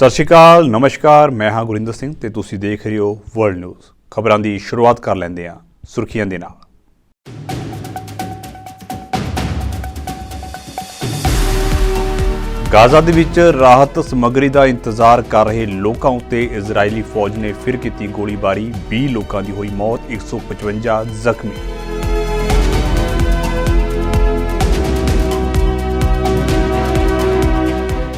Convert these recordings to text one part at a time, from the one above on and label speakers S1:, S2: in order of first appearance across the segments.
S1: ਸਤਿ ਸ਼੍ਰੀ ਅਕਾਲ, ਨਮਸਕਾਰ। ਮੈਂ ਹਾਂ ਗੁਰਿੰਦਰ ਸਿੰਘ ਤੇ ਤੁਸੀਂ ਦੇਖ ਰਹੇ ਹੋ ਵਰਲਡ ਨਿਊਜ਼। ਖਬਰਾਂ ਦੀ ਸ਼ੁਰੂਆਤ ਕਰ ਲੈਂਦੇ ਹਾਂ ਸੁਰਖੀਆਂ ਦੇ ਨਾਲ। ਗਾਜ਼ਾ ਦੇ ਵਿੱਚ ਰਾਹਤ ਸਮੱਗਰੀ ਦਾ ਇੰਤਜ਼ਾਰ ਕਰ ਰਹੇ ਲੋਕਾਂ ਉੱਤੇ ਇਜ਼ਰਾਈਲੀ ਫੌਜ ਨੇ ਫਿਰ ਕੀਤੀ ਗੋਲੀਬਾਰੀ। 20 ਲੋਕਾਂ ਦੀ ਹੋਈ ਮੌਤ, 155 ਜ਼ਖਮੀ।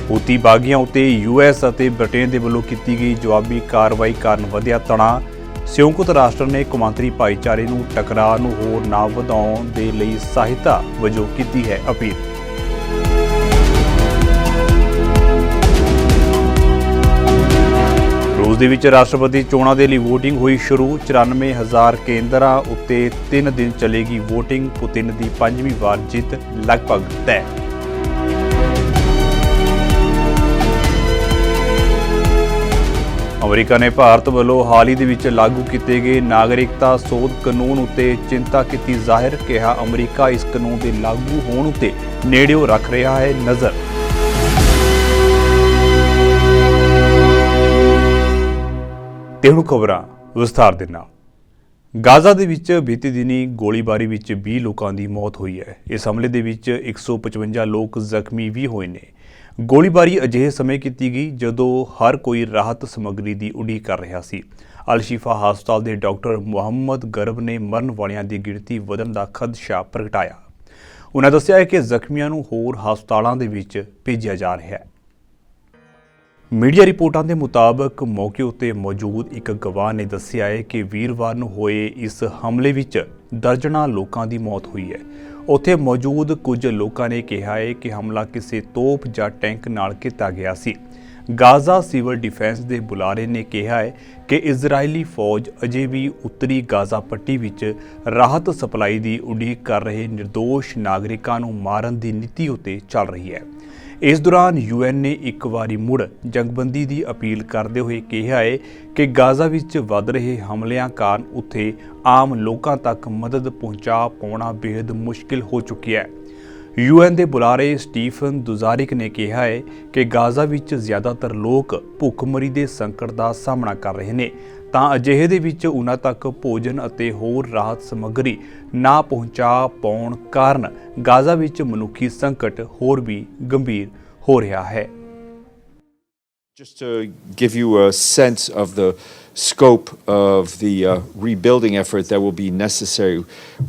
S1: ਹੂਤੀ ਬਾਗੀਆਂ ਉੱਤੇ US ਅਤੇ ਬ੍ਰਿਟੇਨ ਦੇ ਵੱਲੋਂ ਕੀਤੀ ਗਈ ਜਵਾਬੀ ਕਾਰਵਾਈ ਕਾਰਨ ਵਧਿਆ ਤਣਾਅ। ਸੰਯੁਕਤ ਰਾਸ਼ਟਰ ਨੇ ਕੌਮਾਂਤਰੀ ਭਾਈਚਾਰੇ ਨੂੰ ਟਕਰਾਅ ਨੂੰ ਹੋਰ ਨਾ ਵਧਾਉਣ ਦੇ ਲਈ ਸਹਾਇਤਾ ਵਜੋਂ ਕੀਤੀ ਹੈ ਅਪੀਲ। ਰੂਸ ਦੇ ਵਿੱਚ ਰਾਸ਼ਟਰਪਤੀ ਚੋਣਾਂ ਦੇ ਲਈ ਵੋਟਿੰਗ ਹੋਈ ਸ਼ੁਰੂ। 94,000 ਕੇਂਦਰਾਂ ਉੱਤੇ 3 ਦਿਨ ਚੱਲੇਗੀ ਵੋਟਿੰਗ। ਪੁਤਿਨ ਦੀ 5ਵੀਂ ਵਾਰ ਜਿੱਤ ਲਗਭਗ ਤੈਅ। ਅਮਰੀਕਾ ਨੇ ਭਾਰਤ ਵੱਲੋਂ ਹਾਲ ਹੀ ਦੇ ਵਿੱਚ ਲਾਗੂ ਕੀਤੇ ਗਏ ਨਾਗਰਿਕਤਾ ਸੋਧ ਕਾਨੂੰਨ ਉੱਤੇ ਚਿੰਤਾ ਕੀਤੀ ਜ਼ਾਹਿਰ। ਕਿਹਾ ਅਮਰੀਕਾ ਇਸ ਕਾਨੂੰਨ ਦੇ ਲਾਗੂ ਹੋਣ ਉੱਤੇ ਨੇੜਿਓਂ ਰੱਖ ਰਿਹਾ ਹੈ ਨਜ਼ਰ। ਤੇ ਹੁਣ ਖਬਰਾਂ ਵਿਸਥਾਰ ਦੇ ਨਾਲ। ਗਾਜ਼ਾ ਦੇ ਵਿੱਚ ਬੀਤੀ ਦਿਨੀ ਗੋਲੀਬਾਰੀ ਵਿੱਚ 20 ਲੋਕਾਂ ਦੀ ਮੌਤ ਹੋਈ ਹੈ। ਇਸ ਹਮਲੇ ਦੇ ਵਿੱਚ 155 ਲੋਕ ਜ਼ਖਮੀ ਵੀ ਹੋਏ ਨੇ। ਗੋਲੀਬਾਰੀ ਅਜਿਹੇ ਸਮੇਂ ਕੀਤੀ ਗਈ ਜਦੋਂ ਹਰ ਕੋਈ ਰਾਹਤ ਸਮੱਗਰੀ ਦੀ ਉਡੀਕ ਕਰ ਰਿਹਾ ਸੀ। ਅਲ-ਸ਼ਿਫਾ ਹਸਪਤਾਲ ਦੇ ਡਾਕਟਰ ਮੁਹੰਮਦ ਗਰਬ ਨੇ ਮਰਨ ਵਾਲਿਆਂ ਦੀ ਗਿਣਤੀ ਵਧਣ ਦਾ ਖਦਸ਼ਾ ਪ੍ਰਗਟਾਇਆ। ਉਨ੍ਹਾਂ ਦੱਸਿਆ ਹੈ ਕਿ ਜ਼ਖਮੀਆਂ ਨੂੰ ਹੋਰ ਹਸਪਤਾਲਾਂ ਦੇ ਵਿੱਚ ਭੇਜਿਆ ਜਾ ਰਿਹਾ ਹੈ। ਮੀਡੀਆ ਰਿਪੋਰਟਾਂ ਦੇ ਮੁਤਾਬਕ ਮੌਕੇ ਉੱਤੇ ਮੌਜੂਦ ਇੱਕ ਗਵਾਹ ਨੇ ਦੱਸਿਆ ਹੈ ਕਿ ਵੀਰਵਾਰ ਨੂੰ ਹੋਏ ਇਸ ਹਮਲੇ ਵਿੱਚ ਦਰਜਨਾਂ ਲੋਕਾਂ ਦੀ ਮੌਤ ਹੋਈ ਹੈ। ਉੱਥੇ ਮੌਜੂਦ ਕੁਝ ਲੋਕਾਂ ਨੇ ਕਿਹਾ ਹੈ ਕਿ ਹਮਲਾ ਕਿਸੇ ਤੋਪ ਜਾਂ ਟੈਂਕ ਨਾਲ ਕੀਤਾ ਗਿਆ ਸੀ। ਗਾਜ਼ਾ ਸਿਵਲ ਡਿਫੈਂਸ ਦੇ ਬੁਲਾਰੇ ਨੇ ਕਿਹਾ ਹੈ ਕਿ ਇਜ਼ਰਾਈਲੀ ਫੌਜ ਅਜੇ ਵੀ ਉੱਤਰੀ ਗਾਜ਼ਾ ਪੱਟੀ ਵਿੱਚ ਰਾਹਤ ਸਪਲਾਈ ਦੀ ਉਡੀਕ ਕਰ ਰਹੇ ਨਿਰਦੋਸ਼ ਨਾਗਰਿਕਾਂ ਨੂੰ ਮਾਰਨ ਦੀ ਨੀਤੀ ਉੱਤੇ ਚੱਲ ਰਹੀ ਹੈ। ਇਸ ਦੌਰਾਨ UN ਨੇ ਇੱਕ ਵਾਰੀ ਮੁੜ ਜੰਗਬੰਦੀ ਦੀ ਅਪੀਲ ਕਰਦੇ ਹੋਏ ਕਿਹਾ ਹੈ ਕਿ ਗਾਜ਼ਾ ਵਿੱਚ ਵੱਧ ਰਹੇ ਹਮਲਿਆਂ ਕਾਰਨ ਉੱਥੇ ਆਮ ਲੋਕਾਂ ਤੱਕ ਮਦਦ ਪਹੁੰਚਾ ਪਾਉਣਾ ਬੇहद ਮੁਸ਼ਕਿਲ ਹੋ ਚੁੱਕਿਆ ਹੈ। UN ਦੇ ਬੁਲਾਰੇ ਸਟੀਫਨ ਦੁਜ਼ਾਰਿਕ ਨੇ ਕਿਹਾ ਹੈ ਕਿ ਗਾਜ਼ਾ ਵਿੱਚ ਜ਼ਿਆਦਾਤਰ ਲੋਕ ਭੁੱਖਮਰੀ ਦੇ ਸੰਕਟ ਦਾ ਸਾਹਮਣਾ ਕਰ ਰਹੇ ਨੇ, ਤਾਂ ਅਜਿਹੇ ਦੇ ਵਿੱਚ ਉਨ੍ਹਾਂ ਤੱਕ ਭੋਜਨ ਅਤੇ ਹੋਰ ਰਾਹਤ ਸਮੱਗਰੀ ਨਾ ਪਹੁੰਚਾ ਪਾਉਣ ਕਾਰਨ ਗਾਜ਼ਾ ਵਿੱਚ ਮਨੁੱਖੀ ਸੰਕਟ ਹੋਰ ਵੀ ਗੰਭੀਰ ਹੋ ਰਿਹਾ ਹੈ।
S2: Just to give you a sense of the scope of the rebuilding effort that will be necessary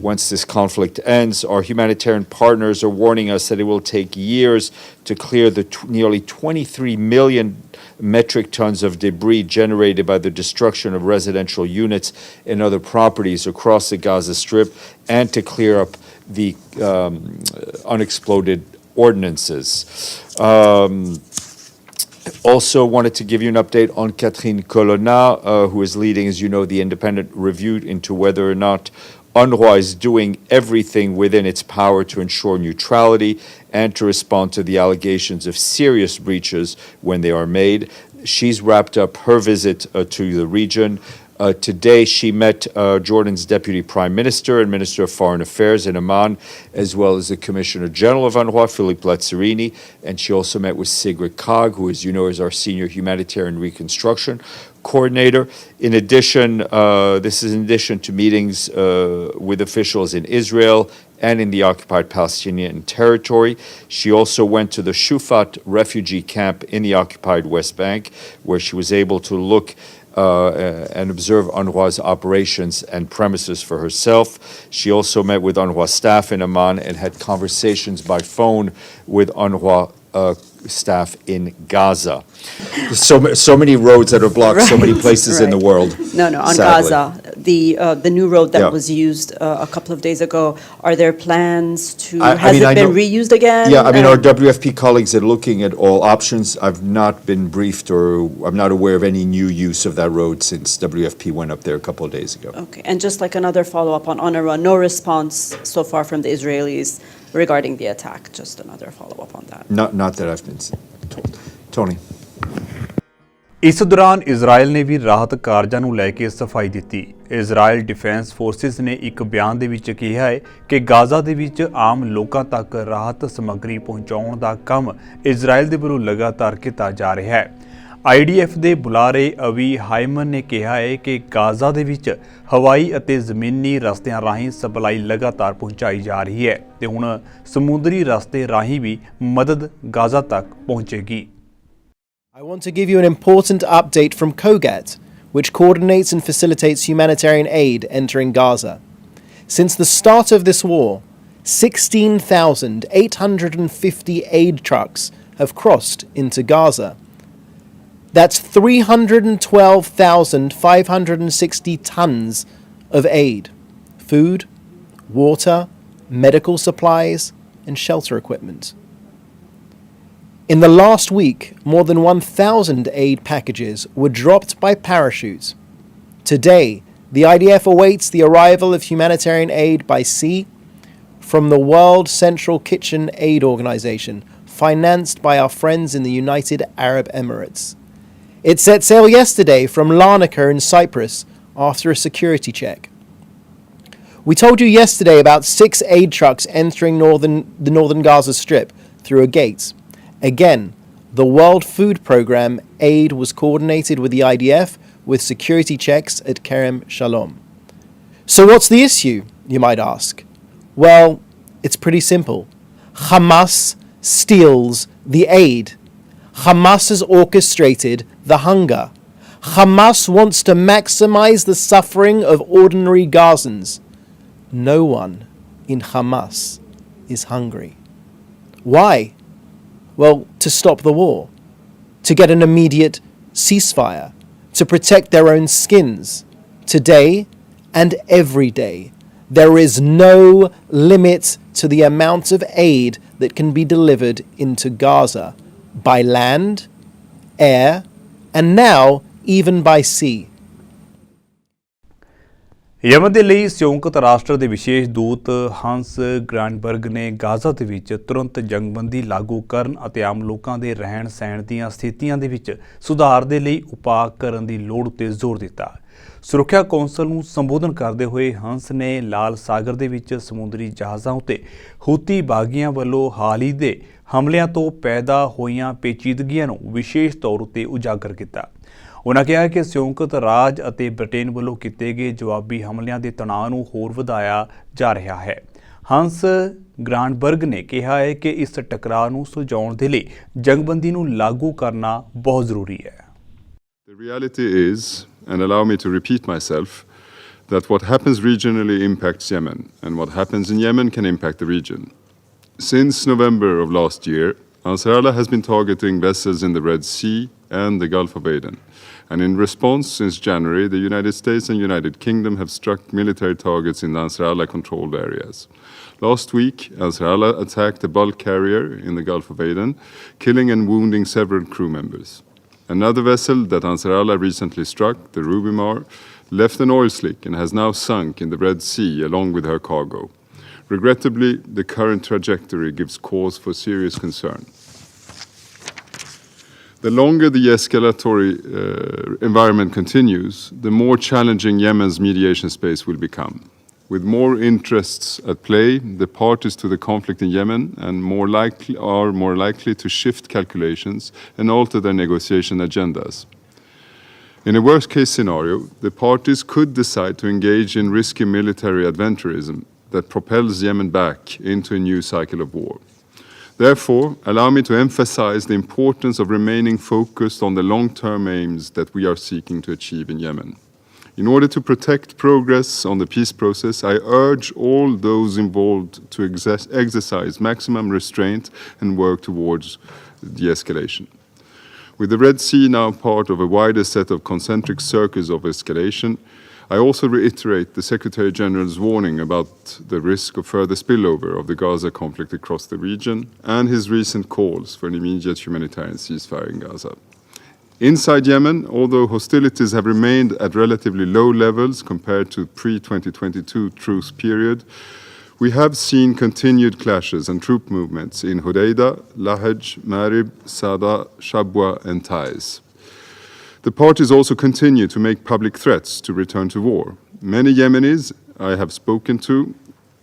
S2: once this conflict ends, our humanitarian partners are warning us that it will take years to clear the nearly 23 million metric tons of debris generated by the destruction of residential units and other properties across the Gaza Strip, and to clear up the unexploded ordnances. Also wanted to give you an update on Catherine Colonna, who is leading, as you know, the independent review into whether or not UNRWA is doing everything within its power to ensure neutrality and to respond to the allegations of serious breaches when they are made. She's wrapped up her visit to the region. Today she met Jordan's Deputy Prime Minister and Minister of Foreign Affairs in Amman, as well as the Commissioner General of UNRWA, Philippe Lazzarini, and she also met with Sigrid Kaag, who, as you know, is our Senior Humanitarian Reconstruction Coordinator. In addition, this is in addition to meetings with officials in Israel and in the occupied Palestinian territory. She also went to the Shufat refugee camp in the occupied West Bank, where she was able to look and observe UNRWA's operations and premises for herself. She also met with UNRWA staff in Amman and had conversations by phone with UNRWA staff in Gaza. So many roads that are blocked, right. So many places in the world.
S3: No, on sadly. Gaza, the new road that was used a couple of days ago. Are there plans to? Has it been reused again?
S2: Yeah, I mean, our WFP colleagues are looking at all options. I've not been briefed, or I'm not aware of any new use of that road since WFP went up there a couple of days ago.
S3: Okay, and just like another follow-up on UNRWA, no response so far from the Israelis regarding the attack. Just another follow-up on that.
S2: Not that I've been told. Tony.
S1: ਇਸ ਦੌਰਾਨ Israel ਨੇ ਵੀ ਰਾਹਤ ਕਾਰਜਾਂ ਨੂੰ ਲੈ ਕੇ ਸਫਾਈ ਦਿੱਤੀ। Israel defence forces ਨੇ ਇੱਕ ਬਿਆਨ ਦੇ ਵਿੱਚ ਕਿਹਾ ਹੈ ਕਿ ਗਾਜ਼ਾ ਦੇ ਵਿੱਚ ਆਮ ਲੋਕਾਂ ਤੱਕ ਰਾਹਤ ਸਮੱਗਰੀ ਪਹੁੰਚਾਉਣ ਦਾ ਕੰਮ ਇਜ਼ਰਾਈਲ ਦੇ ਵੱਲੋਂ ਲਗਾਤਾਰ ਕੀਤਾ ਜਾ ਰਿਹਾ ਹੈ। IDF ਦੇ ਬੁਲਾਰੇ ਅਵੀ ਹਾਈਮਨ ਨੇ ਕਿਹਾ ਹੈ ਕਿ ਗਾਜ਼ਾ ਦੇ ਵਿੱਚ ਹਵਾਈ ਅਤੇ ਜ਼ਮੀਨੀ ਰਸਤਿਆਂ ਰਾਹੀਂ ਸਪਲਾਈ ਲਗਾਤਾਰ ਪਹੁੰਚਾਈ ਜਾ ਰਹੀ ਹੈ ਤੇ ਹੁਣ ਸਮੁੰਦਰੀ ਰਸਤੇ ਰਾਹੀਂ ਵੀ ਮਦਦ ਗਾਜ਼ਾ ਤੱਕ ਪਹੁੰਚੇਗੀ।
S4: I want to give you an important update from COGAT, which coordinates and facilitates humanitarian aid entering Gaza. Since the start of this war, 16,850 aid trucks have crossed into Gaza. That's 312,560 tons of aid: food, water, medical supplies, and shelter equipment. In the last week, more than 1,000 aid packages were dropped by parachute. Today, the IDF awaits the arrival of humanitarian aid by sea from the World Central Kitchen Aid Organization, financed by our friends in the United Arab Emirates. It set sail yesterday from Larnaca in Cyprus after a security check. We told you yesterday about 6 aid trucks entering the northern Gaza Strip through a gate. Again, the World Food Programme aid was coordinated with the IDF with security checks at Kerem Shalom. So what's the issue, you might ask? Well, it's pretty simple. Hamas steals the aid. Hamas has orchestrated the hunger. Hamas wants to maximize the suffering of ordinary Gazans. No one in Hamas is hungry. Why? Well, to stop the war, to get an immediate ceasefire, to protect their own skins. Today and every day, there is no limit to the amount of aid that can be delivered into Gaza by land, air, and now even by sea.
S1: Yemen ਦੇ ਲਈ ਸੰਯੁਕਤ ਰਾਸ਼ਟਰ ਦੇ ਵਿਸ਼ੇਸ਼ ਦੂਤ ਹੰਸ ਗ੍ਰਾਂਡਬਰਗ ਨੇ Gaza ਦੇ ਵਿੱਚ ਤੁਰੰਤ ਜੰਗਬੰਦੀ ਲਾਗੂ ਕਰਨ ਅਤੇ ਆਮ ਲੋਕਾਂ ਦੇ ਰਹਿਣ ਸਹਿਣ ਦੀਆਂ ਸਥਿਤੀਆਂ ਦੇ ਵਿੱਚ ਸੁਧਾਰ ਦੇ ਲਈ ਉਪਾਅ ਕਰਨ ਦੀ ਲੋੜ ਉੱਤੇ ਜ਼ੋਰ ਦਿੱਤਾ। ਸੁਰੱਖਿਆ ਕੌਂਸਲ ਨੂੰ ਸੰਬੋਧਨ ਕਰਦੇ ਹੋਏ ਹੰਸ ਨੇ ਲਾਲ ਸਾਗਰ ਦੇ ਵਿੱਚ ਸਮੁੰਦਰੀ ਜਹਾਜ਼ਾਂ ਉੱਤੇ ਹੂਤੀ ਬਾਗੀਆਂ ਵੱਲੋਂ ਹਾਲ ਹੀ ਦੇ ਹਮਲਿਆਂ ਤੋਂ ਪੈਦਾ ਹੋਈਆਂ ਪੇਚੀਦਗੀਆਂ ਨੂੰ ਵਿਸ਼ੇਸ਼ ਤੌਰ ਉੱਤੇ ਉਜਾਗਰ ਕੀਤਾ। ਉਨ੍ਹਾਂ ਕਿਹਾ ਕਿ ਸੰਯੁਕਤ ਰਾਜ ਅਤੇ ਬ੍ਰਿਟੇਨ ਵੱਲੋਂ ਕੀਤੇ ਗਏ ਜਵਾਬੀ ਹਮਲਿਆਂ ਦੇ ਤਣਾਅ ਨੂੰ ਹੋਰ ਵਧਾਇਆ ਜਾ ਰਿਹਾ ਹੈ। ਹੰਸ ਗ੍ਰਾਂਡਬਰਗ ਨੇ ਕਿਹਾ ਹੈ ਕਿ ਇਸ ਟਕਰਾਅ ਨੂੰ ਸੁਲਝਾਉਣ ਦੇ ਲਈ ਜੰਗਬੰਦੀ ਨੂੰ ਲਾਗੂ ਕਰਨਾ ਬਹੁਤ ਜ਼ਰੂਰੀ ਹੈ।
S5: The reality is, and allow me to repeat myself, that what happens regionally impacts Yemen, and what happens in Yemen can impact the region. Since November of last year, Nasrallah has been targeting vessels in the Red Sea and the Gulf of Aden. And in response, since January, the United States and United Kingdom have struck military targets in Nasrallah-controlled areas. Last week, Nasrallah attacked a bulk carrier in the Gulf of Aden, killing and wounding several crew members. Another vessel that Nasrallah recently struck, the Rubimar, left an oil slick and has now sunk in the Red Sea along with her cargo. Regrettably, the current trajectory gives cause for serious concern. The longer the escalatory environment continues, the more challenging Yemen's mediation space will become. With more interests at play, the parties to the conflict in Yemen are more likely to shift calculations and alter their negotiation agendas. In a worst-case scenario, the parties could decide to engage in risky military adventurism that propels Yemen back into a new cycle of war. Therefore, allow me to emphasize the importance of remaining focused on the long-term aims that we are seeking to achieve in Yemen. In order to protect progress on the peace process, I urge all those involved to exercise maximum restraint and work towards de-escalation. With the Red Sea now part of a wider set of concentric circles of escalation, I also reiterate the Secretary-General's warning about the risk of further spillover of the Gaza conflict across the region and his recent calls for an immediate humanitarian ceasefire in Gaza. Inside Yemen, although hostilities have remained at relatively low levels compared to pre-2022 truce period, we have seen continued clashes and troop movements in Hodeidah, Lahej, Marib, Sada, Shabwa and Taiz. The parties also continue to make public threats to return to war. Many Yemenis I have spoken to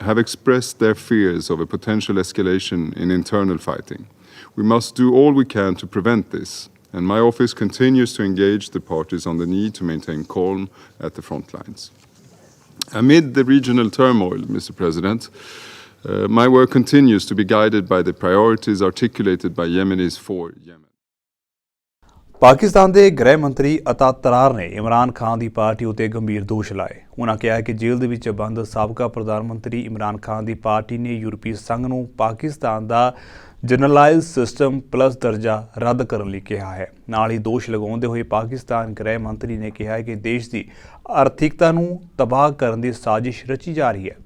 S5: have expressed their fears of a potential escalation in internal fighting. We must do all we can to prevent this, and my office continues to engage the parties on the need to maintain calm at the front lines. Amid the regional turmoil, Mr. President, my work continues to be guided by the priorities articulated by Yemenis for Yemen.
S1: Pakistan ਦੇ ਗ੍ਰਹਿ ਮੰਤਰੀ ਅਤਾ ਤਰਾਰ ਨੇ ਇਮਰਾਨ ਖਾਨ ਦੀ party ਉੱਤੇ ਗੰਭੀਰ ਦੋਸ਼ ਲਾਏ। ਉਨ੍ਹਾਂ ਕਿਹਾ ਕਿ ਜੇਲ੍ਹ ਦੇ ਵਿੱਚ ਬੰਦ ਸਾਬਕਾ ਪ੍ਰਧਾਨ ਮੰਤਰੀ ਇਮਰਾਨ ਖਾਨ ਦੀ ਪਾਰਟੀ ਨੇ ਯੂਰਪੀ ਸੰਘ ਨੂੰ ਪਾਕਿਸਤਾਨ ਦਾ ਜਨਰਲਾਈਜ਼ਡ ਸਿਸਟਮ ਪਲੱਸ ਦਰਜਾ ਰੱਦ ਕਰਨ ਲਈ ਕਿਹਾ ਹੈ। ਨਾਲ ਹੀ ਦੋਸ਼ ਲਗਾਉਂਦੇ ਹੋਏ ਪਾਕਿਸਤਾਨ ਗ੍ਰਹਿ ਮੰਤਰੀ ਨੇ ਕਿਹਾ ਹੈ ਕਿ ਦੇਸ਼ ਦੀ ਆਰਥਿਕਤਾ ਨੂੰ ਤਬਾਹ ਕਰਨ ਦੀ ਸਾਜ਼ਿਸ਼ ਰਚੀ ਜਾ ਰਹੀ ਹੈ।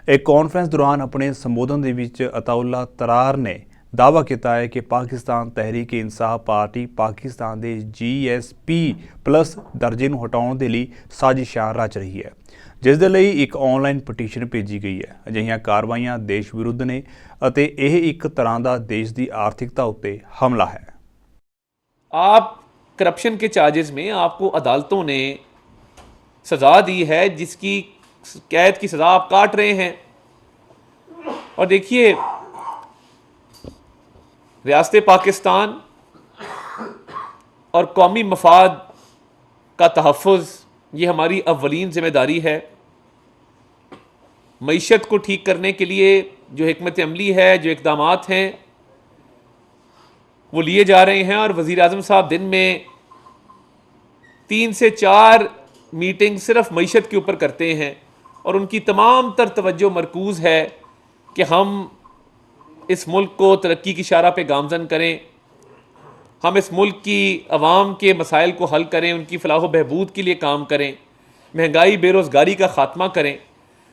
S1: ਇੱਕ ਕਾਨਫਰੰਸ ਦੌਰਾਨ ਆਪਣੇ ਸੰਬੋਧਨ ਦੇ ਵਿੱਚ ਅਤਾਉੱਲਾ ਤਰਾਰ ਨੇ दावा किया है कि पाकिस्तान तहरीक इंसाफ पार्टी पाकिस्तान के GSP प्लस दर्जे को हटाने के लिए साजिशां रच रही है, जिस दे लई एक ऑनलाइन पटीशन भेजी गई है। अजिहियां कार्रवाइयां देश विरुद्ध ने अते यह एक तरह का देश की आर्थिकता उत्ते हमला है।
S6: आप करप्शन के चार्जेस में आपको अदालतों ने सज़ा दी है, जिसकी कैद की सज़ा आप काट रहे हैं। और देखिए, रियासत पाकिस्तान और कौमी मफाद का तहफ़्फ़ुज़ ये हमारी अव्वलीन ज़िम्मेदारी है। मईशत को ठीक करने के लिए जो हिकमत अमली है, जो इक़दामात हैं, वो लिए जा रहे हैं। और वज़ीर आज़म साहब दिन में 3 से 4 मीटिंग सिर्फ मईशत के ऊपर करते हैं, और उनकी तमाम तर तवज्जो मरकूज़ है कि हम इस मुल्क को तरक्की की शारा पे गामज़न करें, हम इस मुल्क की आवाम के मसाइल को हल करें, उनकी फलाह बहबूद के लिए काम करें, महंगाई बेरोज़गारी का ख़ात्मा करें।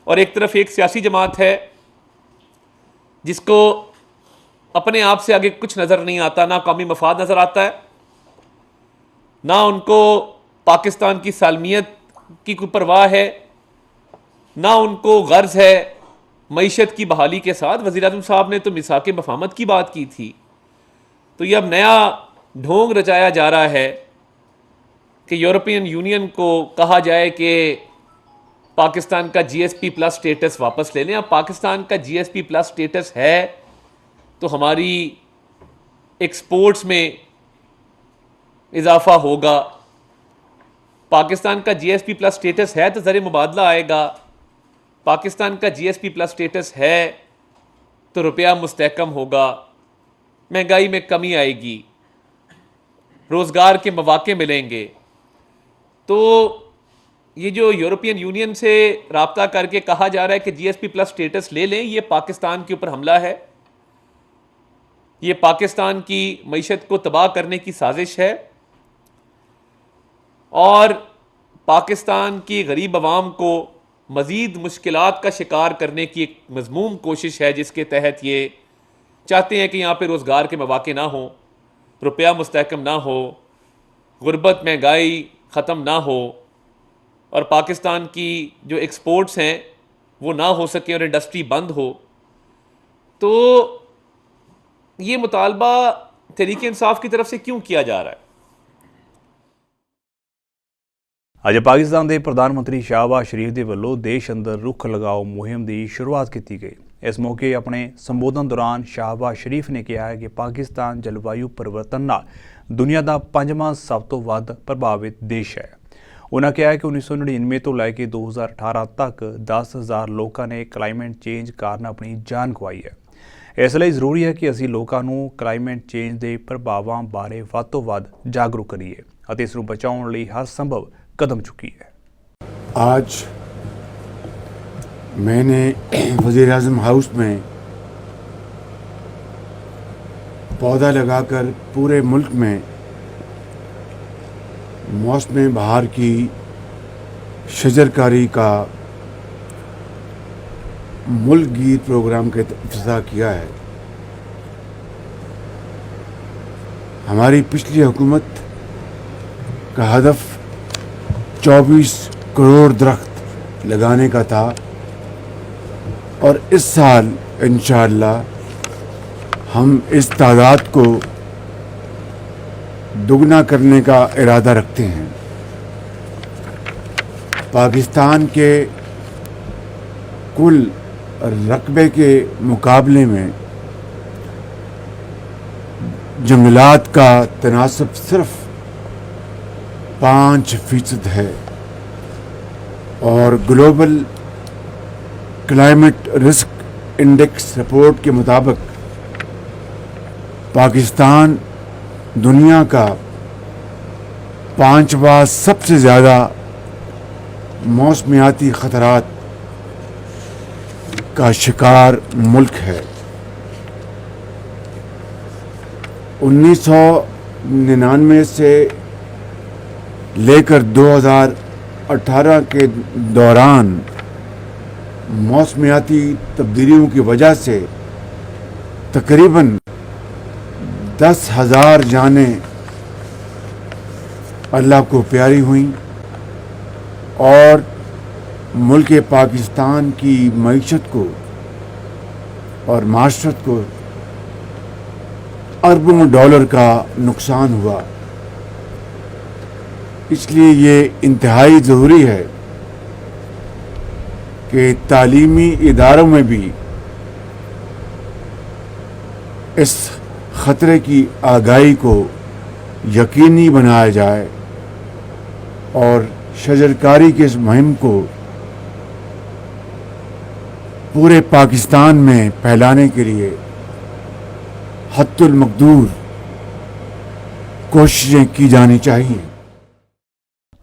S6: और एक तरफ एक सियासी जमात है जिसको अपने आप से आगे कुछ नज़र नहीं आता, ना कौमी मफाद नज़र आता है, ना उनको पाकिस्तान की सालमियत की कोई परवाह है, ना उनको गर्ज़ है मईशत की बहाली के साथ। वज़ीर आज़म साहब ने तो मिसाक़ मफ़ाहमत की बात की थी, तो ये अब नया ढोंग रचाया जा रहा है कि यूरोपियन यूनियन को कहा जाए कि पाकिस्तान का GSP प्लस स्टेटस वापस ले लें। अब पाकिस्तान का GSP प्लस स्टेटस है तो हमारी एक्सपोर्ट्स में इजाफ़ा होगा, पाकिस्तान का GSP प्लस स्टेटस है तो ज़र मुबादला आएगा, पाकिस्तान का GSP प्लस स्टेटस है तो रुपया मुस्तहकम होगा, महंगाई में कमी आएगी, रोज़गार के मौक़े मिलेंगे। तो ये जो यूरोपियन यूनियन से राब्ता करके कहा जा रहा है कि GSP प्लस स्टेटस ले लें, ये पाकिस्तान के ऊपर हमला है, ये पाकिस्तान की मईशत को तबाह करने की साजिश है, और पाकिस्तान की गरीब आवाम को मज़ीद मुश्किलात का शिकार करने की एक मज़मूम कोशिश है, जिसके तहत ये चाहते हैं कि यहाँ पे रोज़गार के मौक़े ना हो, रुपया मुस्तहकम ना हो, गुर्बत महंगाई ख़त्म ना हो, और पाकिस्तान की जो एक्सपोर्ट्स हैं वो ना हो सके और इंडस्ट्री बंद हो। तो ये मुतालबा तहरीक इंसाफ की तरफ से क्यों किया जा रहा है?
S1: ਅੱਜ ਪਾਕਿਸਤਾਨ ਦੇ ਪ੍ਰਧਾਨ ਮੰਤਰੀ ਸ਼ਾਹਬਾਜ਼ ਸ਼ਰੀਫ ਦੇ ਵੱਲੋਂ ਦੇਸ਼ ਅੰਦਰ ਰੁੱਖ ਲਗਾਓ ਮੁਹਿੰਮ ਦੀ ਸ਼ੁਰੂਆਤ ਕੀਤੀ ਗਈ। ਇਸ ਮੌਕੇ ਆਪਣੇ ਸੰਬੋਧਨ ਦੌਰਾਨ ਸ਼ਾਹਬਾਜ਼ ਸ਼ਰੀਫ ਨੇ ਕਿਹਾ ਹੈ ਕਿ ਪਾਕਿਸਤਾਨ ਜਲਵਾਯੂ ਪਰਿਵਰਤਨ ਨਾਲ ਦੁਨੀਆ ਦਾ 5ਵਾਂ ਸਭ ਤੋਂ ਵੱਧ ਪ੍ਰਭਾਵਿਤ ਦੇਸ਼ ਹੈ। ਉਨ੍ਹਾਂ ਕਿਹਾ ਕਿ 1999 ਤੋਂ ਲੈ ਕੇ 2018 ਤੱਕ 10,000 ਲੋਕਾਂ ਨੇ ਕਲਾਈਮੇਟ ਚੇਂਜ ਕਾਰਨ ਆਪਣੀ ਜਾਨ ਗਵਾਈ ਹੈ। ਇਸ ਲਈ ਜ਼ਰੂਰੀ ਹੈ ਕਿ ਅਸੀਂ ਲੋਕਾਂ ਨੂੰ ਕਲਾਈਮੇਟ ਚੇਂਜ ਦੇ ਪ੍ਰਭਾਵਾਂ ਬਾਰੇ ਵੱਧ ਤੋਂ ਵੱਧ ਜਾਗਰੂਕ ਕਰੀਏ ਅਤੇ ਇਸ ਨੂੰ ਬਚਾਉਣ ਲਈ ਹਰ ਸੰਭਵ कदम चुकी है।
S7: आज मैंने वज़ीर आज़म हाउस में पौधा लगाकर पूरे मुल्क में मौसम बहार की शजरकारी का मुल्क गीत प्रोग्राम का इफ्तिताह किया है। हमारी पिछली हुकूमत का हदफ 24 करोड़ दरख्त लगाने का था, और इस साल इंशाअल्लाह हम इस तादाद को दुगना करने का इरादा रखते हैं। पाकिस्तान के कुल रकबे के मुकाबले में जंगलात का तनासब सिर्फ 5% है और global climate risk index report के मुताबिक पाकिस्तान दुनिया का 5वां सबसे ज़्यादा मौसमियाती ख़तरात का शिकार मुल्क है। 1999 से लेकर 2018 के दौरान मौसमियाती तब्दीलियों की वजह से तकरीबन 10,000 जानें अल्लाह को प्यारी हुई और मुल्क पाकिस्तान की मईशत को और माशरत को अरबों डॉलर का नुकसान हुआ। इसलिए ये इंतहाई ज़रूरी है कि तालीमी इदारों में भी इस ख़तरे की आगाही को यकीनी बनाया जाए और शजरकारी की इस मुहिम को पूरे पाकिस्तान में फैलाने के लिए हद्दुल मकदूर ਕੋਸ਼ਿਸ਼ਾਂ ਕੀ ਜਾਣੀ ਚਾਹੀਏ।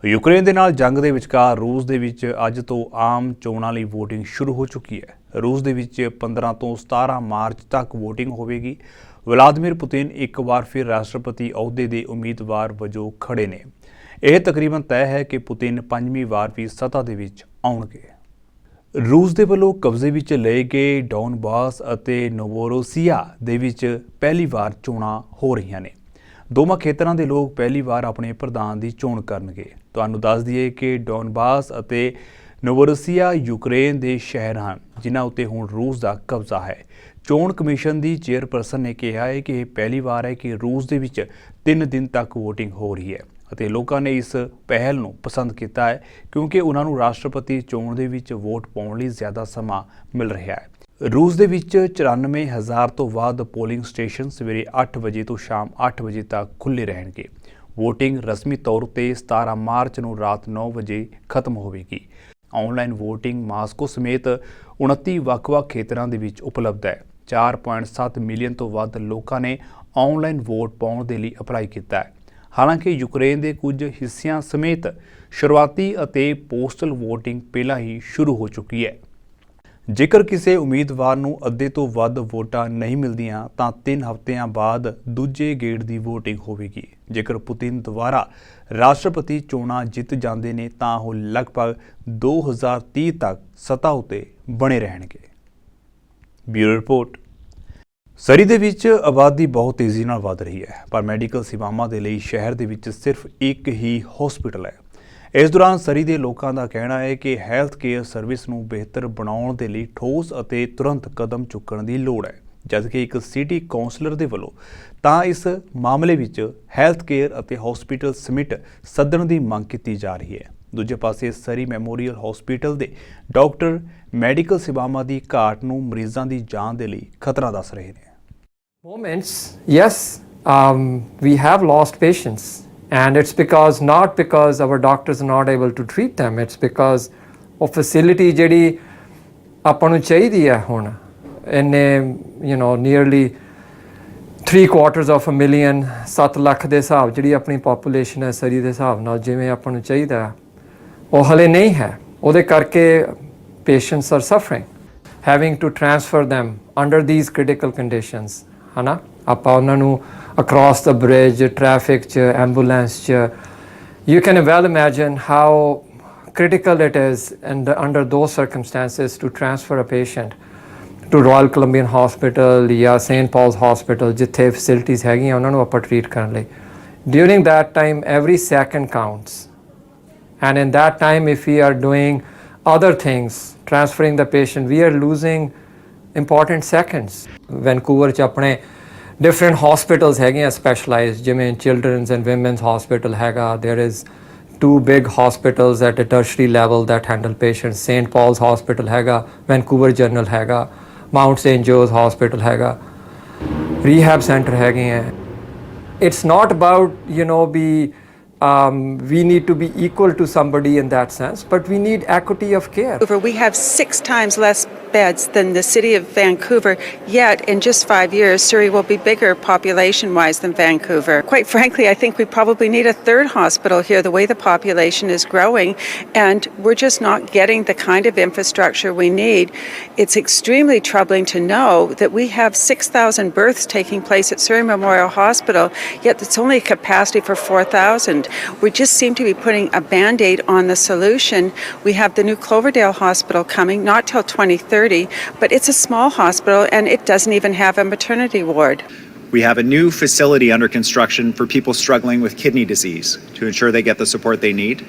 S1: ਯੂਕਰੇਨ ਦੇ ਨਾਲ ਜੰਗ ਦੇ ਵਿਚਕਾਰ ਰੂਸ ਦੇ ਵਿੱਚ ਅੱਜ ਤੋਂ ਆਮ ਚੋਣਾਂ ਲਈ VOTING ਸ਼ੁਰੂ ਹੋ ਚੁੱਕੀ ਹੈ। ਰੂਸ ਦੇ ਵਿੱਚ 15 ਤੋਂ 17 ਮਾਰਚ ਤੱਕ VOTING ਹੋਵੇਗੀ। ਵਲਾਦੀਮੀਰ ਪੁਤਿਨ ਇੱਕ ਵਾਰ ਫਿਰ ਰਾਸ਼ਟਰਪਤੀ ਅਹੁਦੇ ਦੇ ਉਮੀਦਵਾਰ ਵਜੋਂ ਖੜੇ ਨੇ। ਇਹ ਤਕਰੀਬਨ ਤੈਅ ਹੈ ਕਿ ਪੁਤਿਨ 5ਵੀਂ ਵਾਰ ਵੀ ਸੱਤਾ ਦੇ ਵਿੱਚ ਆਉਣਗੇ। ਰੂਸ ਦੇ ਵੱਲੋਂ ਕਬਜ਼ੇ ਵਿੱਚ ਲਏ ਗਏ ਡੌਨਬਾਸ ਅਤੇ ਨੋਵੋਰੋਸੀਆ ਦੇ ਵਿੱਚ ਪਹਿਲੀ ਵਾਰ ਚੋਣਾਂ ਹੋ ਰਹੀਆਂ ਨੇ। ਦੋਵਾਂ ਖੇਤਰਾਂ ਦੇ ਲੋਕ ਪਹਿਲੀ ਵਾਰ ਆਪਣੇ ਪ੍ਰਧਾਨ ਦੀ ਚੋਣ ਕਰਨਗੇ। ਤੁਹਾਨੂੰ ਦੱਸ ਦਈਏ ਕਿ ਡੌਨਬਾਸ ਅਤੇ ਨੋਵੋਰੋਸੀਆ ਯੂਕਰੇਨ ਦੇ ਸ਼ਹਿਰ ਹਨ ਜਿਨ੍ਹਾਂ ਉੱਤੇ ਹੁਣ ਰੂਸ ਦਾ ਕਬਜ਼ਾ ਹੈ। ਚੋਣ ਕਮਿਸ਼ਨ ਦੀ ਚੇਅਰਪਰਸਨ ਨੇ ਕਿਹਾ ਹੈ ਕਿ ਇਹ ਪਹਿਲੀ ਵਾਰ ਹੈ ਕਿ ਰੂਸ ਦੇ ਵਿੱਚ 3 ਦਿਨ ਤੱਕ VOTING ਹੋ ਰਹੀ ਹੈ ਅਤੇ ਲੋਕਾਂ ਨੇ ਇਸ ਪਹਿਲ ਨੂੰ ਪਸੰਦ ਕੀਤਾ ਹੈ ਕਿਉਂਕਿ ਉਹਨਾਂ ਨੂੰ ਰਾਸ਼ਟਰਪਤੀ ਚੋਣ ਦੇ ਵਿੱਚ ਵੋਟ ਪਾਉਣ ਲਈ ਜ਼ਿਆਦਾ ਸਮਾਂ ਮਿਲ ਰਿਹਾ ਹੈ। ਰੂਸ ਦੇ ਵਿੱਚ 94,000 ਤੋਂ ਵੱਧ ਪੋਲਿੰਗ ਸਟੇਸ਼ਨ ਸਵੇਰੇ 8 ਵਜੇ ਤੋਂ ਸ਼ਾਮ 8 ਵਜੇ ਤੱਕ ਖੁੱਲ੍ਹੇ ਰਹਿਣਗੇ। VOTING ਰਸਮੀ ਤੌਰ ਉੱਤੇ 17 ਮਾਰਚ ਨੂੰ ਰਾਤ 9 ਵਜੇ ਖਤਮ ਹੋਵੇਗੀ। ਆਨਲਾਈਨ VOTING ਮਾਸਕੋ ਸਮੇਤ 29 ਵੱਖ-ਵੱਖ ਖੇਤਰਾਂ ਦੇ ਵਿੱਚ ਉਪਲਬਧ ਹੈ। 4.7 ਮਿਲੀਅਨ ਤੋਂ ਵੱਧ ਲੋਕਾਂ ਨੇ ਆਨਲਾਈਨ ਵੋਟ ਪਾਉਣ ਦੇ ਲਈ ਅਪਲਾਈ ਕੀਤਾ ਹੈ। ਹਾਲਾਂਕਿ ਯੂਕਰੇਨ ਦੇ ਕੁਝ ਹਿੱਸਿਆਂ ਸਮੇਤ ਸ਼ੁਰੂਆਤੀ ਅਤੇ ਪੋਸਟਲ VOTING ਪਹਿਲਾਂ ਹੀ ਸ਼ੁਰੂ ਹੋ ਚੁੱਕੀ ਹੈ। ਜੇਕਰ ਕਿਸੇ ਉਮੀਦਵਾਰ ਨੂੰ ਅੱਧੇ ਤੋਂ ਵੱਧ ਵੋਟਾਂ ਨਹੀਂ ਮਿਲਦੀਆਂ ਤਾਂ 3 ਹਫ਼ਤਿਆਂ ਬਾਅਦ ਦੂਜੇ ਗੇੜ ਦੀ VOTING ਹੋਵੇਗੀ। ਜੇਕਰ ਪੁਤਿਨ ਦੁਬਾਰਾ ਰਾਸ਼ਟਰਪਤੀ ਚੋਣਾਂ ਜਿੱਤ ਜਾਂਦੇ ਨੇ ਤਾਂ ਉਹ ਲਗਭਗ 2030 ਤੱਕ ਸੱਤਾ ਉੱਤੇ ਬਣੇ ਰਹਿਣਗੇ। Bureau report. ਸਰੀ ਦੇ ਵਿੱਚ ਆਬਾਦੀ ਬਹੁਤ ਤੇਜ਼ੀ ਨਾਲ ਵਧ ਰਹੀ ਹੈ ਪਰ ਮੈਡੀਕਲ ਸੇਵਾਵਾਂ ਦੇ ਲਈ ਸ਼ਹਿਰ ਦੇ ਵਿੱਚ ਸਿਰਫ ਇੱਕ ਹੀ ਹਸਪੀਟਲ ਹੈ। ਇਸ ਦੌਰਾਨ ਸਰੀ ਦੇ ਲੋਕਾਂ ਦਾ ਕਹਿਣਾ ਹੈ ਕਿ ਹੈਲਥ ਕੇਅਰ ਸਰਵਿਸ ਨੂੰ ਬਿਹਤਰ ਬਣਾਉਣ ਦੇ ਲਈ ਠੋਸ ਅਤੇ ਤੁਰੰਤ ਕਦਮ ਚੁੱਕਣ ਦੀ ਲੋੜ ਹੈ। ਜਦਕਿ ਇੱਕ ਸਿਟੀ ਕਾਉਂਸਲਰ ਦੇ ਵੱਲੋਂ ਤਾਂ ਇਸ ਮਾਮਲੇ ਵਿੱਚ ਹੈਲਥ ਕੇਅਰ ਅਤੇ ਹਸਪੀਟਲ ਸਮਿਟ ਸੱਦਣ ਦੀ ਮੰਗ ਕੀਤੀ ਜਾ ਰਹੀ ਹੈ। ਦੂਜੇ ਪਾਸੇ ਸਰੀ ਮੈਮੋਰੀਅਲ ਹਸਪੀਟਲ ਦੇ ਡਾਕਟਰ ਮੈਡੀਕਲ ਸੇਵਾਵਾਂ ਦੀ ਘਾਟ ਨੂੰ ਮਰੀਜ਼ਾਂ ਦੀ ਜਾਨ ਦੇ ਲਈ ਖਤਰਾ ਦੱਸ ਰਹੇ ਨੇ।
S8: Moments, yes, we have lost patients, and it's not because our doctors are not able to treat them. It's because of facility ਜਿਹੜੀ ਆਪਾਂ ਨੂੰ ਚਾਹੀਦੀ ਹੈ ਹੁਣ ਇਹਨੇ nearly 750,000 7 ਲੱਖ ਦੇ ਹਿਸਾਬ ਜਿਹੜੀ ਆਪਣੀ ਪੋਪੂਲੇਸ਼ਨ ਹੈ ਸਰੀ ਦੇ ਹਿਸਾਬ ਨਾਲ ਜਿਵੇਂ ਆਪਾਂ ਨੂੰ ਚਾਹੀਦਾ ਉਹ ਹਲੇ ਨਹੀਂ ਹੈ। ਉਹਦੇ ਕਰਕੇ patients are suffering, having to transfer them under these critical conditions, ਹੈ ਨਾ। ਆਪਾਂ ਉਹਨਾਂ ਨੂੰ across the bridge, traffic 'ਚ, ambulance 'ਚ, you can well imagine how critical it is and under those circumstances to transfer a patient to Royal Columbian Hospital ਜਾਂ St. Paul's Hospital ਜਿੱਥੇ facilities ਹੈਗੀਆਂ ਉਹਨਾਂ ਨੂੰ ਆਪਾਂ treat ਕਰਨ ਲਈ। During that time every second counts, and in that time if we are doing other things, transferring the patient, we are losing important seconds. Vancouver 'ਚ ਆਪਣੇ different hospitals ਹੈਗੀਆਂ specialized ਜਿਵੇਂ children's and women's hospital ਹੈਗਾ। There is 2 big hospitals at a tertiary level that handle patients. St. Paul's Hospital ਹੈਗਾ, Vancouver General ਹੈਗਾ, Mount St. Joe's Hospital ਹੈਗਾ, rehab center ਹੈਗੇ ਹੈ। It's not about, we need to be equal to somebody in that sense, but we need equity of care.
S9: We have 6 times less beds than the city of Vancouver, yet in just 5 years, Surrey will be bigger population-wise than Vancouver. Quite frankly, I think we probably need a 3rd hospital here, the way the population is growing, and we're just not getting the kind of infrastructure we need. It's extremely troubling to know that we have 6,000 births taking place at Surrey Memorial Hospital, yet it's only a capacity for 4,000. We just seem to be putting a Band-Aid on the solution. We have the new Cloverdale Hospital coming, not till 2030, but it's a small hospital and it doesn't even have a maternity ward.
S10: We have a new facility under construction for people struggling with kidney disease to ensure they get the support they need.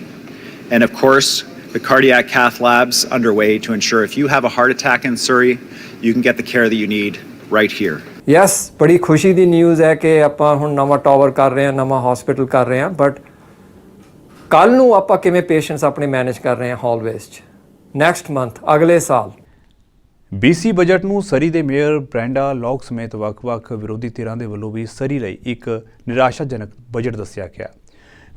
S10: And of course, the cardiac cath labs underway to ensure if you have a heart attack in Surrey, you can get the care that you need right here.
S8: Yes, ਬੜੀ ਖੁਸ਼ੀ ਦੀ news ਹੈ ਕਿ ਆਪਾਂ ਹੁਣ ਨਵਾਂ tower ਕਰ ਰਹੇ ਹਾਂ, ਨਵਾਂ ਹਸਪੀਟਲ ਕਰ ਰਹੇ ਹਾਂ, ਬਟ ਕੱਲ ਨੂੰ ਆਪਾਂ ਕਿਵੇਂ ਪੇਸ਼ੈਂਟਸ ਆਪਣੇ ਮੈਨੇਜ ਕਰ ਰਹੇ ਹਾਂ ਹਾਲਵੇਜ਼ 'ਚ ਨੈਕਸਟ ਮੰਥ ਅਗਲੇ ਸਾਲ।
S1: BC ਬਜਟ ਨੂੰ ਸਰੀ ਦੇ ਮੇਅਰ ਬ੍ਰੈਂਡਾ ਲੌਕ ਸਮੇਤ ਵੱਖ-ਵੱਖ ਵਿਰੋਧੀ ਧਿਰਾਂ ਦੇ ਵੱਲੋਂ ਵੀ ਸਰੀ ਲਈ ਇੱਕ ਨਿਰਾਸ਼ਾਜਨਕ ਬਜਟ ਦੱਸਿਆ ਗਿਆ।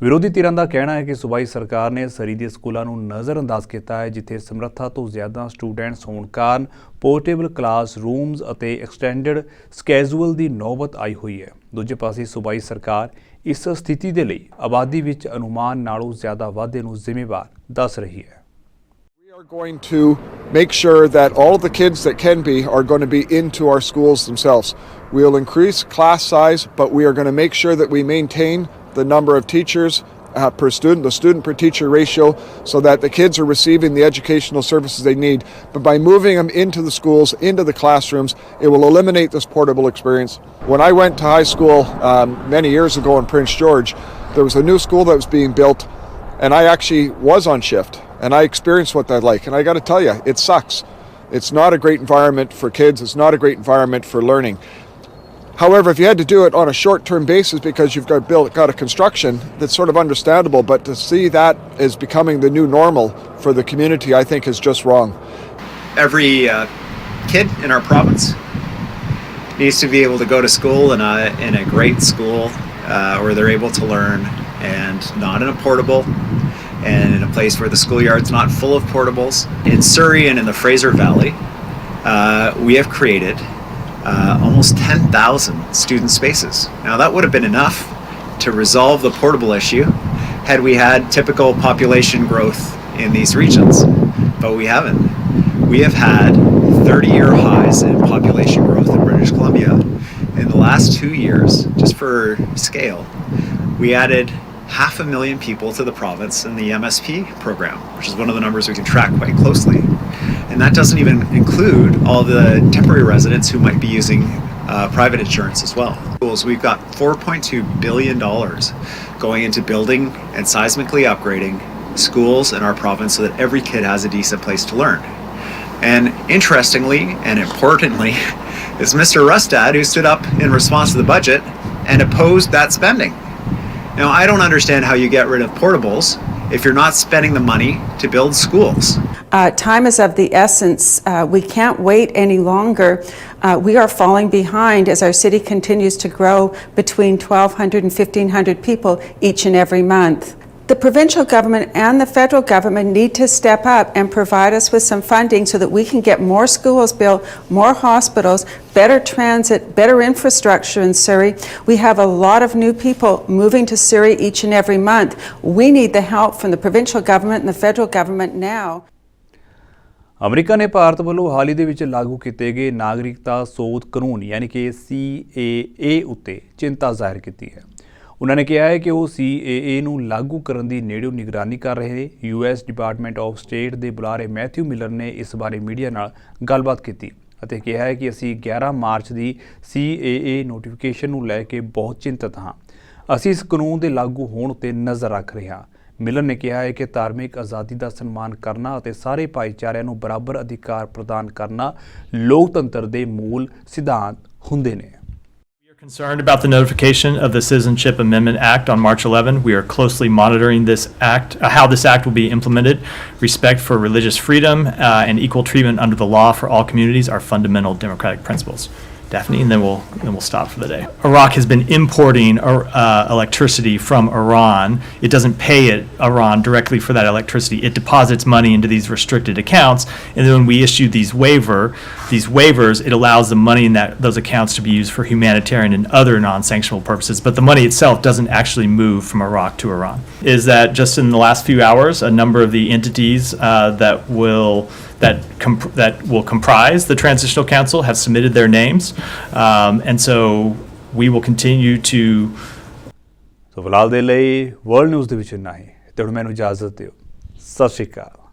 S1: ਵਿਰੋਧੀ ਧਿਰਾਂ ਦਾ ਕਹਿਣਾ ਹੈ ਕਿ ਸੂਬਾਈ ਸਰਕਾਰ ਨੇ ਸਰੀ ਦੇ ਸਕੂਲਾਂ ਨੂੰ ਨਜ਼ਰਅੰਦਾਜ਼ ਕੀਤਾ ਹੈ, ਜਿੱਥੇ ਸਮਰੱਥਾ ਤੋਂ ਜ਼ਿਆਦਾ ਸਟੂਡੈਂਟਸ ਹੋਣ ਕਾਰਨ ਪੋਰਟੇਬਲ ਕਲਾਸ ਰੂਮਸ ਅਤੇ ਐਕਸਟੈਂਡਡ ਸਕੈਜੂਅਲ ਦੀ ਨੌਬਤ ਆਈ ਹੋਈ ਹੈ। ਦੂਜੇ ਪਾਸੇ ਸੂਬਾਈ ਸਰਕਾਰ ਇਸ ਸਥਿਤੀ ਦੇ ਲਈ ਆਬਾਦੀ ਵਿੱਚ ਅਨੁਮਾਨ ਨਾਲੋਂ ਜ਼ਿਆਦਾ ਵਾਧੇ ਨੂੰ ਜ਼ਿੰਮੇਵਾਰ ਦੱਸ ਰਹੀ ਹੈ।
S11: We are going to make sure that all the kids that can be are going to be into our schools themselves. We will increase class size, but we are going to make sure that we maintain the number of teachers per student, the student per teacher ratio, so that the kids are receiving the educational services they need. But by moving them into the schools, into the classrooms, it will eliminate this portable experience. When I went to high school many years ago in Prince George, there was a new school that was being built, and I actually was on shift, and I experienced what that's like. And I got to tell you, it sucks. It's not a great environment for kids. It's not a great environment for learning. However, if you had to do it on a short-term basis because you've got a construction, that's sort of understandable. But to see that as becoming the new normal for the community, I think is just wrong.
S10: Every kid in our province needs to be able to go to school in a great school where they're able to learn, and not in a portable, and in a place where the schoolyard's not full of portables. In Surrey and in the Fraser Valley, we have created almost 10,000 student spaces. Now that would have been enough to resolve the portable issue had we had typical population growth in these regions, but we haven't. We have had 30-year highs in population growth in British Columbia. In the last 2 years, just for scale, we added 500,000 people to the province in the MSP program, which is one of the numbers we can track quite closely. And that doesn't even include all the temporary residents who might be using private insurance as well. We've got $4.2 billion going into building and seismically upgrading schools in our province so that every kid has a decent place to learn. And interestingly and importantly is Mr. Rustad, who stood up in response to the budget and opposed that spending. Now, I don't understand how you get rid of portables if you're not spending the money to build schools.
S9: Time is of the essence. We can't wait any longer. We are falling behind as our city continues to grow between 1,200 and 1,500 people each and every month. The provincial government and the federal government need to step up and provide us with some funding so that we can get more schools built, more hospitals, better transit, better infrastructure in Surrey. We have a lot of new people moving to Surrey each and every month. We need the help from the provincial government and the federal government now.
S1: America ਨੇ ਭਾਰਤ ਵੱਲੋਂ ਹਾਲ ਹੀ ਦੇ ਵਿੱਚ ਲਾਗੂ ਕੀਤੇ ਗਏ ਨਾਗਰਿਕਤਾ ਸੋਧ ਕਾਨੂੰਨ ਯਾਨੀ ਕਿ CAA ਉੱਤੇ ਚਿੰਤਾ ਜ਼ਾਹਿਰ ਕੀਤੀ ਹੈ। ਉਹਨਾਂ ਨੇ ਕਿਹਾ ਹੈ ਕਿ ਉਹ CAA ਨੂੰ ਲਾਗੂ ਕਰਨ ਦੀ ਨੇੜਿਓਂ ਨਿਗਰਾਨੀ ਕਰ ਰਹੇ। US ਡਿਪਾਰਟਮੈਂਟ ਆਫ ਸਟੇਟ ਦੇ ਬੁਲਾਰੇ ਮੈਥਿਊ ਮਿਲਰ ਨੇ ਇਸ ਬਾਰੇ ਮੀਡੀਆ ਨਾਲ ਗੱਲਬਾਤ ਕੀਤੀ ਅਤੇ ਕਿਹਾ ਹੈ ਕਿ ਅਸੀਂ 11 ਮਾਰਚ ਦੀ CAA ਨੋਟੀਫਿਕੇਸ਼ਨ ਨੂੰ ਲੈ ਕੇ ਬਹੁਤ ਚਿੰਤਤ ਹਾਂ। ਅਸੀਂ ਇਸ ਕਾਨੂੰਨ ਦੇ ਲਾਗੂ ਹੋਣ ਉੱਤੇ ਨਜ਼ਰ ਰੱਖ ਰਹੇ ਹਾਂ। ਮਿਲਰ ਨੇ ਕਿਹਾ ਹੈ ਕਿ ਧਾਰਮਿਕ ਆਜ਼ਾਦੀ ਦਾ ਸਨਮਾਨ ਕਰਨਾ ਅਤੇ ਸਾਰੇ ਭਾਈਚਾਰਿਆਂ ਨੂੰ ਬਰਾਬਰ ਅਧਿਕਾਰ ਪ੍ਰਦਾਨ ਕਰਨਾ ਲੋਕਤੰਤਰ ਦੇ ਮੂਲ ਸਿਧਾਂਤ ਹੁੰਦੇ ਨੇ।
S12: We are concerned about the notification of the Citizenship Amendment Act on March 11. We are closely monitoring this act, how this act will be implemented. Respect for religious freedom and equal treatment under the law for all communities are fundamental democratic principles. Daphne, and then we'll stop for the day. Iraq has been importing electricity from Iran. It doesn't pay Iran directly for that electricity. It deposits money into these restricted accounts, and then when we issue these waivers, it allows the money in those accounts to be used for humanitarian and other non-sanctionable purposes. But the money itself doesn't actually move from Iraq to Iran. Is that just in the last few hours, a number of the entities that will comprise the Transitional Council have submitted their names, and so we will continue to.
S1: ਸੋ ਫਿਲਹਾਲ ਦੇ ਲਈ world news ਦੇ ਵਿੱਚ ਇੰਨਾ ਹੀ ਤੇ ਹੁਣ ਮੈਨੂੰ ਇਜਾਜ਼ਤ ਦਿਓ। ਸਤਿ ਸ਼੍ਰੀ ਅਕਾਲ।